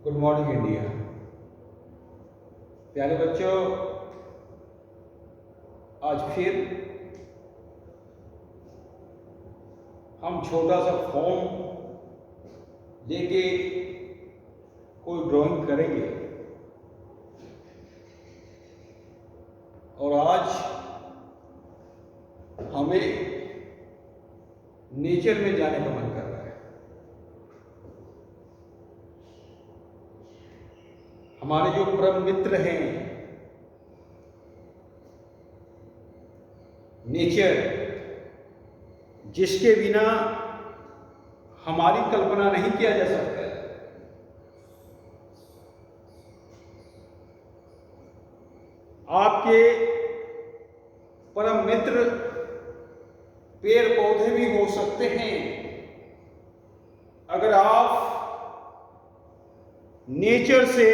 Good morning India. प्यारे बच्चों, आज फिर हम छोटा सा फॉर्म लेके कोई ड्राइंग करेंगे और आज हमें नेचर में जाने का मन कर रहा है। हमारे जो परम मित्र हैं नेचर, जिसके बिना हमारी कल्पना नहीं किया जा सकता है, आपके परम मित्र पेड़ पौधे भी हो सकते हैं अगर आप नेचर से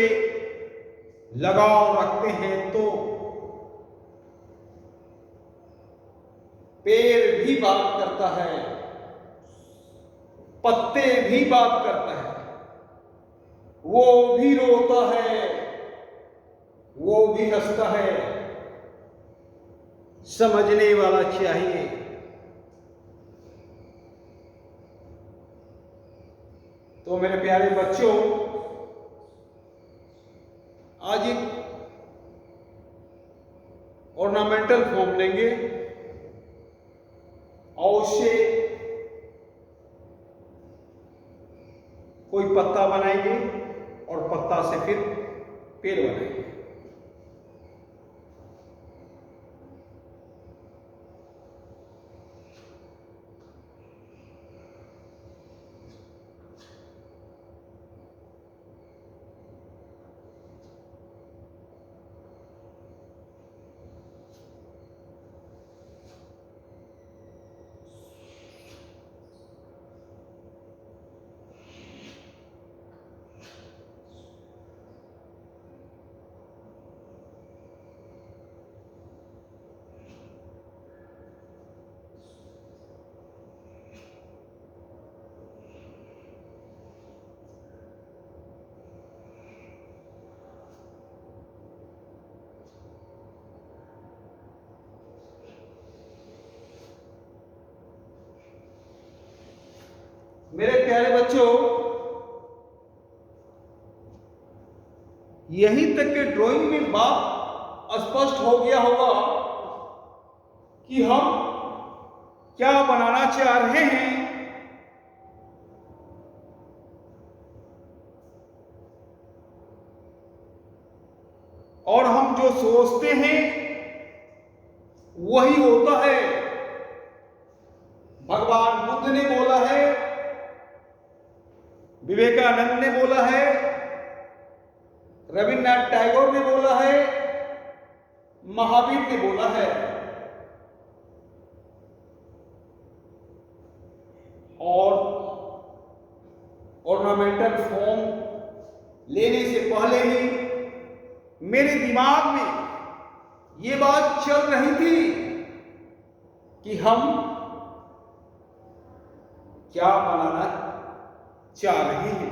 लगाव रखते हैं तो। पेड़ भी बात करता है, पत्ते भी बात करता है, वो भी रोता है, वो भी हंसता है। समझने वाला चाहिए। तो मेरे प्यारे बच्चों, आज एक ऑर्नामेंटल फॉर्म लेंगे और उससे कोई पत्ता बनाएंगे और पत्ता से फिर पेड़ बनाएंगे। मेरे प्यारे बच्चों, यहीं तक के ड्राइंग में बात स्पष्ट हो गया होगा कि हम क्या बनाना चाह रहे हैं। और हम जो सोचते हैं वही होता है। भगवान बुद्ध ने बोला है, विवेकानंद ने बोला है, रविन्द्रनाथ टैगोर ने बोला है, महावीर ने बोला है। और ऑर्नामेंटल फॉर्म लेने से पहले ही मेरे दिमाग में ये बात चल रही थी कि हम क्या बनाना चाह रहे हैं।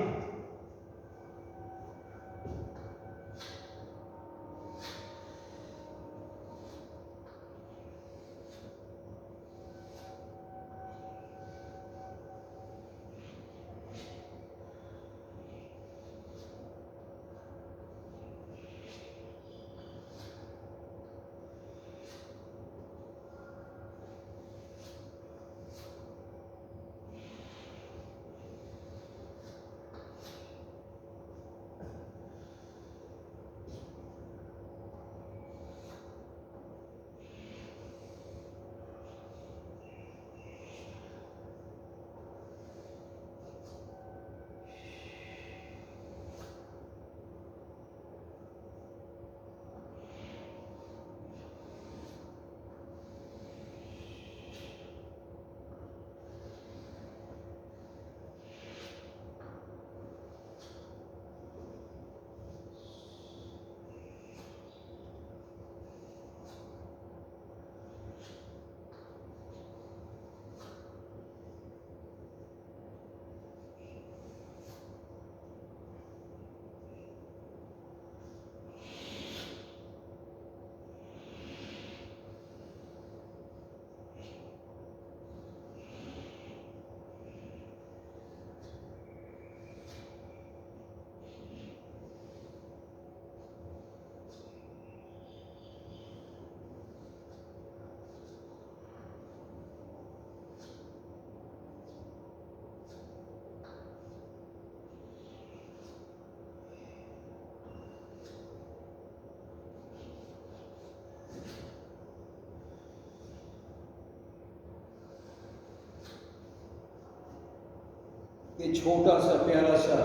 ये छोटा सा प्यारा सा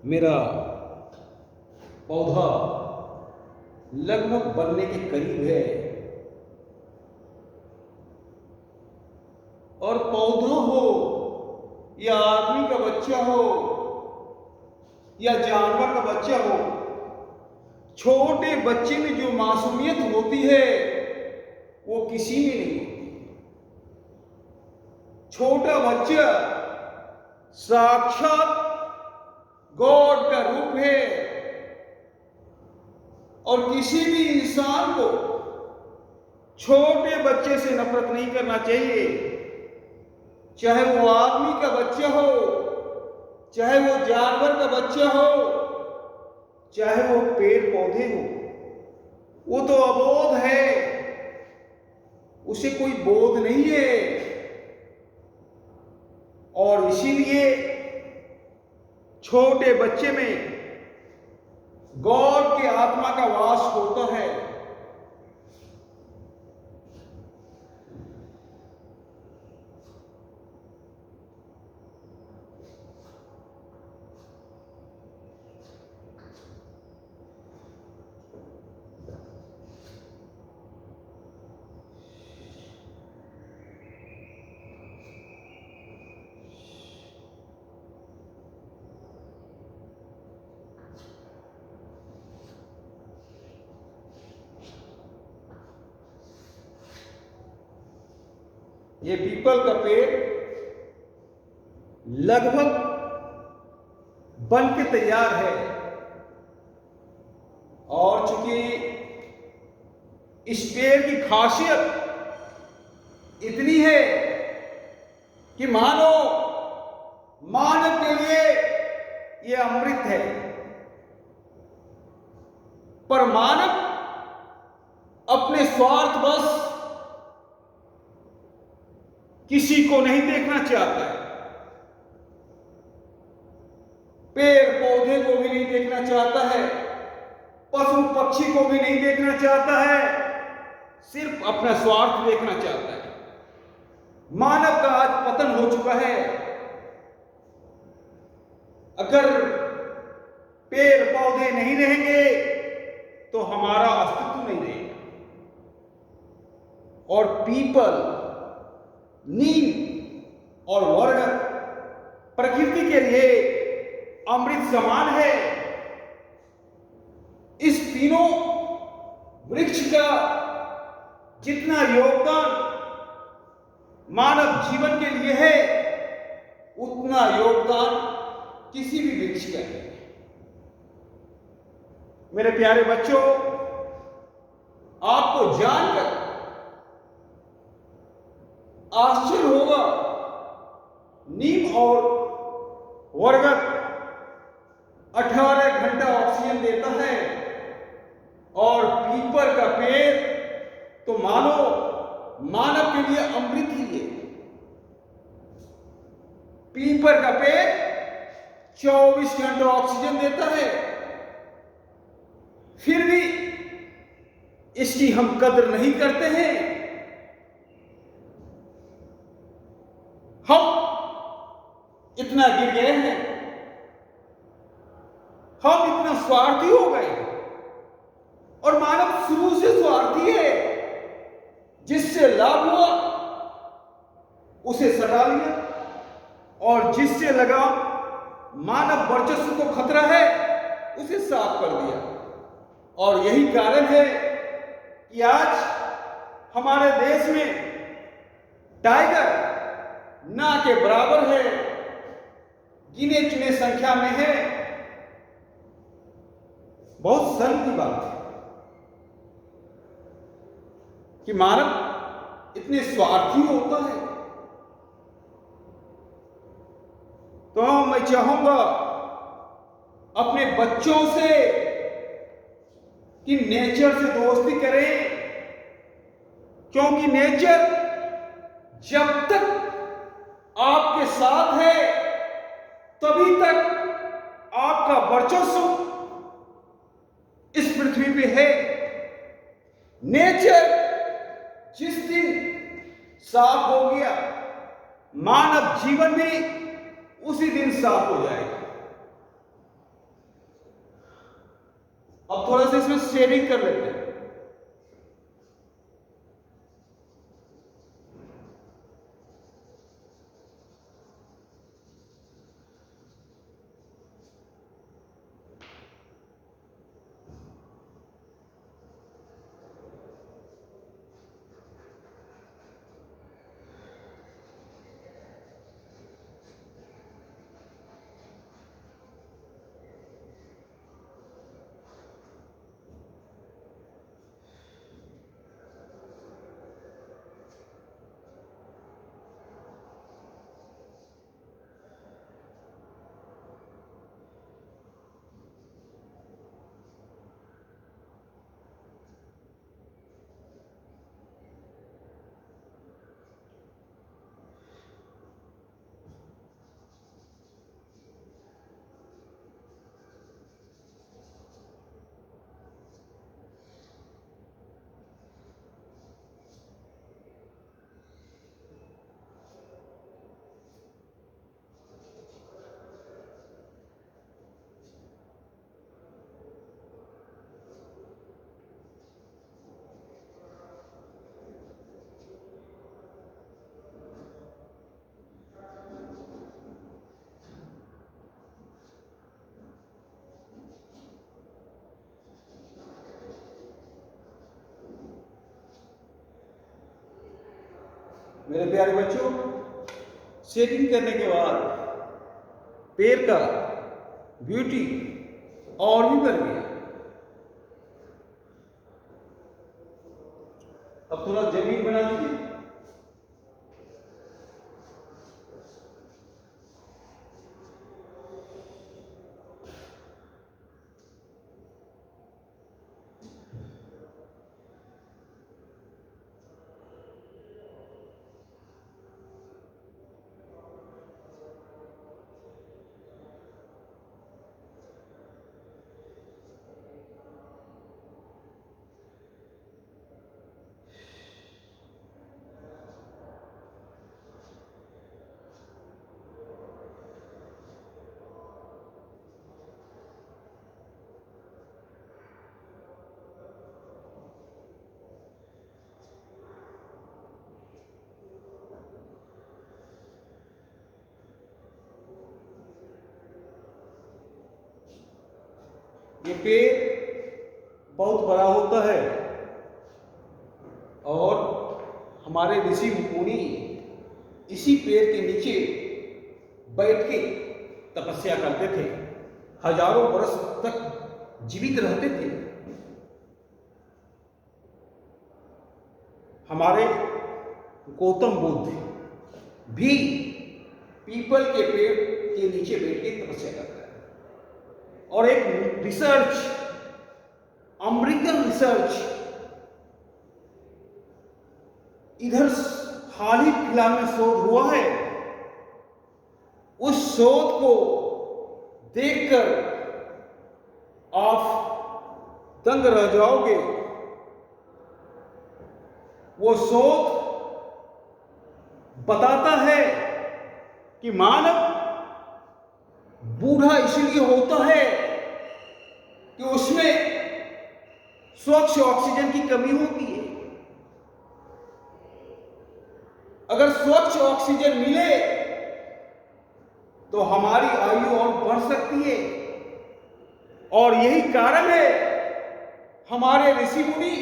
मेरा पौधा लगभग बनने के करीब है। और पौधा हो या आदमी का बच्चा हो या जानवर का बच्चा हो, छोटे बच्चे में जो मासूमियत होती है वो किसी में नहीं होती। छोटा बच्चा साक्षात गॉड का रूप है और किसी भी इंसान को छोटे बच्चे से नफरत नहीं करना चाहिए, चाहे वो आदमी का बच्चा हो, चाहे वो जानवर का बच्चा हो, चाहे वो पेड़ पौधे हो। वो तो अबोध है, उसे कोई बोध नहीं है। और इसीलिए छोटे बच्चे में गॉड के आत्मा का वास होता है। ये पीपल का पेड़ लगभग बन के तैयार है और चूंकि इस पेड़ की खासियत इतनी है कि मानो मानव के लिए यह अमृत है, पर मानव अपने स्वार्थवश किसी को नहीं देखना चाहता है, पेड़ पौधे को भी नहीं देखना चाहता है, पशु पक्षी को भी नहीं देखना चाहता है, सिर्फ अपना स्वार्थ देखना चाहता है। मानव का आज पतन हो चुका है। अगर पेड़ पौधे नहीं रहेंगे तो हमारा अस्तित्व नहीं रहेगा। और पीपल, नीम और बरगद प्रकृति के लिए अमृत समान है। इस तीनों वृक्ष का जितना योगदान मानव जीवन के लिए है, उतना योगदान किसी भी वृक्ष का नहीं है। मेरे प्यारे बच्चों, आपको जानकर आश्चर्य होगा, नीम और बरगद 18 घंटा ऑक्सीजन देता है और पीपल का पेड़ तो मानो मानव के लिए अमृत ही है। पीपल का पेड़ 24 घंटा ऑक्सीजन देता है, फिर भी इसकी हम कदर नहीं करते हैं। हम इतना गिर गए हैं, हम इतना स्वार्थी हो गए हैं। और मानव शुरू से स्वार्थी है, जिससे लाभ हुआ उसे सटा लिया और जिससे लगा मानव वर्चस्व को खतरा है उसे साफ कर दिया। और यही कारण है कि आज हमारे देश में टाइगर ना के बराबर है, गिने चुने संख्या में है। बहुत शर्म की बात है कि मानव इतने स्वार्थी होता है। तो मैं चाहूंगा अपने बच्चों से कि नेचर से दोस्ती करें, क्योंकि नेचर जब तक आपके साथ है तभी तक आपका वर्चस्व इस पृथ्वी पे है। नेचर जिस दिन साफ हो गया, मानव जीवन भी उसी दिन साफ हो जाएगी। अब थोड़ा सा इसमें शेडिंग कर लेते हैं। मेरे प्यारे बच्चों, शेडिंग करने के बाद पैर का ब्यूटी और भी बढ़ गया। अब थोड़ा जमीन बना दीजिए। ये पेड़ बहुत बड़ा होता है और हमारे ऋषि मुनि इसी पेड़ के नीचे बैठ के तपस्या करते थे, हजारों वर्ष तक जीवित रहते थे। हमारे गौतम बुद्ध भी पीपल के पेड़ के नीचे बैठ के तपस्या करते हैं। और एक रिसर्च, अमेरिकन रिसर्च, इधर हाल ही फिलहाल में शोध हुआ है। उस शोध को देखकर आप दंग रह जाओगे। वो शोध बताता है कि मानव बूढ़ा इसलिए होता है कि उसमें स्वच्छ ऑक्सीजन की कमी होती है। अगर स्वच्छ ऑक्सीजन मिले तो हमारी आयु और बढ़ सकती है। और यही कारण है हमारे ऋषि मुनि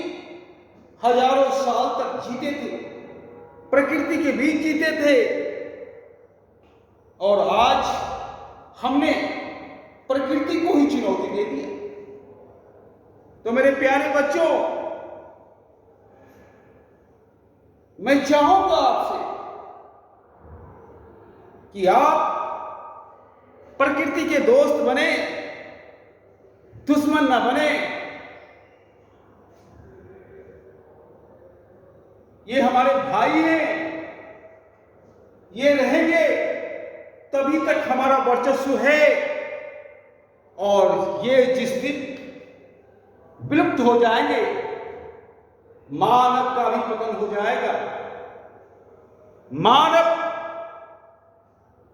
हजारों साल तक जीते थे, प्रकृति के बीच जीते थे। और आज हमने प्रकृति को ही चुनौती दे दी। तो मेरे प्यारे बच्चों, मैं चाहूंगा आपसे कि आप प्रकृति के दोस्त बने, दुश्मन ना बने। ये हमारे भाई हैं, ये रहेंगे तभी तक हमारा वर्चस्व है। और ये जिस दिन विलुप्त हो जाएंगे, मानव का भी पतन हो जाएगा। मानव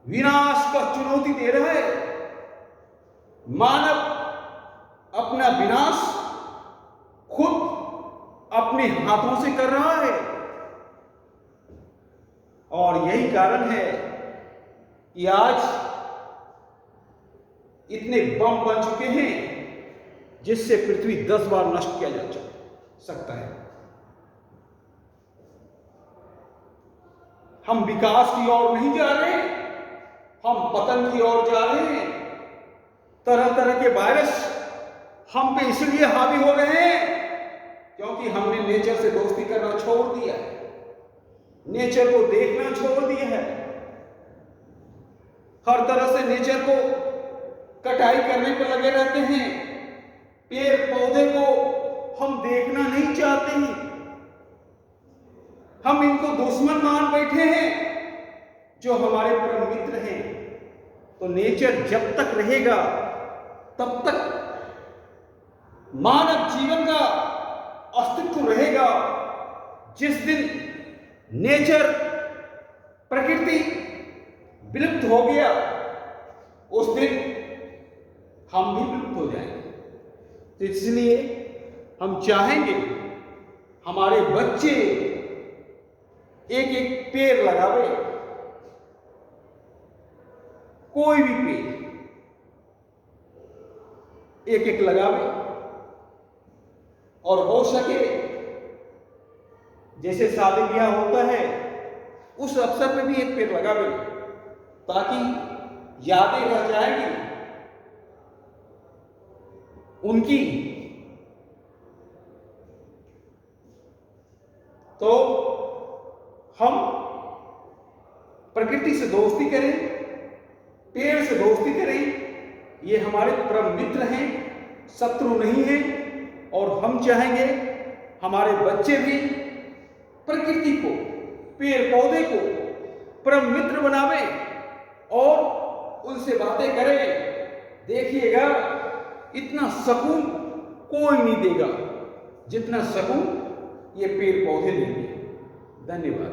विनाश का चुनौती दे रहा है। मानव अपना विनाश खुद अपने हाथों से कर रहा है और यही कारण है कि आज इतने बम बन चुके हैं जिससे पृथ्वी 10 बार नष्ट किया जा सकता है। हम विकास की ओर नहीं जा रहे, हम पतन की ओर जा रहे हैं। तरह तरह के वायरस हम पे इसलिए हावी हो रहे हैं क्योंकि हमने नेचर से दोस्ती करना छोड़ दिया है, नेचर को देखना छोड़ दिया है। हर तरह से नेचर को कटाई करने पर लगे रहते हैं। पेड़ पौधे को हम देखना नहीं चाहते हैं, हम इनको दुश्मन मान बैठे हैं जो हमारे परम मित्र हैं। तो नेचर जब तक रहेगा तब तक मानव जीवन का अस्तित्व रहेगा। जिस दिन नेचर प्रकृति विलुप्त हो गया उस दिन हम भी विलुप्त हो जाएंगे। तो इसलिए हम चाहेंगे हमारे बच्चे एक एक पेड़ लगावे, कोई भी पेड़ एक एक लगावे और हो सके जैसे शादी ब्याह होता है उस अवसर पे भी एक पेड़ लगावे ताकि यादें रह जाएंगी उनकी। तो हम प्रकृति से दोस्ती करें, पेड़ से दोस्ती करें, ये हमारे परम मित्र हैं, शत्रु नहीं हैं। और हम चाहेंगे हमारे बच्चे भी प्रकृति को, पेड़ पौधे को परम मित्र बनावें और उनसे बातें करें। देखिएगा इतना सुकून कोई नहीं देगा जितना सुकून ये पेड़ पौधे देंगे। धन्यवाद।